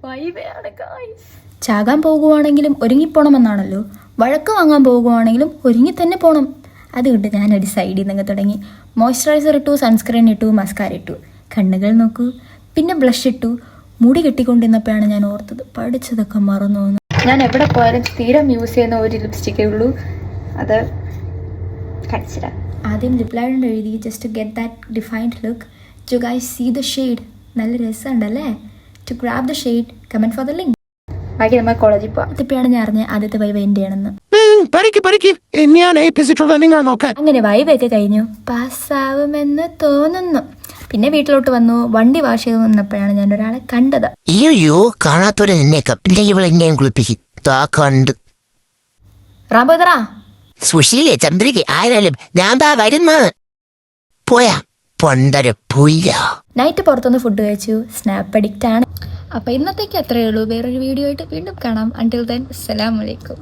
വൈബാണ് ഗായ്സ്. ചാകാൻ പോകുവാണെങ്കിലും ഒരുങ്ങിപ്പോണമെന്നാണല്ലോ, വഴക്ക് വാങ്ങാൻ പോകുവാണെങ്കിലും ഒരുങ്ങി തന്നെ പോകണം. അതുകൊണ്ട് ഞാനൊരു സൈഡിൽ നിന്ന് തുടങ്ങി. മോയ്സ്ചറൈസർ ഇട്ടു, സൺസ്ക്രീൻ ഇട്ടു, മസ്കാര ഇട്ടു, കണ്ണുകൾ നോക്കൂ, പിന്നെ ബ്ലഷ് ഇട്ടു. മുടി കെട്ടിക്കൊണ്ടിരുന്നപ്പോഴാണ് ഞാൻ ഓർത്തത് പഠിച്ചതൊക്കെ മറന്നു എന്ന്. ഞാൻ എവിടെ പോയാലും സ്ഥിരം യൂസ് ചെയ്യുന്ന ഒരു ലിപ്സ്റ്റിക്കേ ഉള്ളൂ, അത് കടിച്ചിടാം. ആദ്യം ലിപ് ലൈനർ എഴുതി just to get that defined look. To guys see the shade. നല്ല രസമുണ്ടല്ലേ? To grab the shade, comment for the link. ബാക്കി നമ്മൾ കോളേജിൽ പോവാം. ഇതിപ്പോഴാണ് ഞാൻ അറിഞ്ഞത് ആദ്യത്തെ വൈവ് എൻ്റെ ആണെന്ന്. അങ്ങനെ വൈവൊക്കെ കഴിഞ്ഞു, പാസ്സാവുമെന്ന് തോന്നുന്നു. പിന്നെ വീട്ടിലോട്ട് വന്നു, വണ്ടി വാഷ് ചെയ്ത് വന്നപ്പോഴാണ് ഞാൻ ഒരാളെ കണ്ടത്. കാണാത്തോടെ റാംബോദറാ, സുശീലേ, ചന്ദ്രിക, ആരാലും ഞാൻ വരുന്ന പോയാ പൊണ്ടര പുയ്യ. നൈറ്റ് പുറത്തുനിന്ന് ഫുഡ് കഴിച്ചു, സ്നാപ്പ് അഡിക്റ്റ് ആണ്. അപ്പോൾ ഇന്നത്തേക്ക് അത്രയേ ഉള്ളൂ. വേറൊരു വീഡിയോ ആയിട്ട് വീണ്ടും കാണാം. അണ്ടിൽ ദെൻ അസ്സലാമു അലൈക്കും.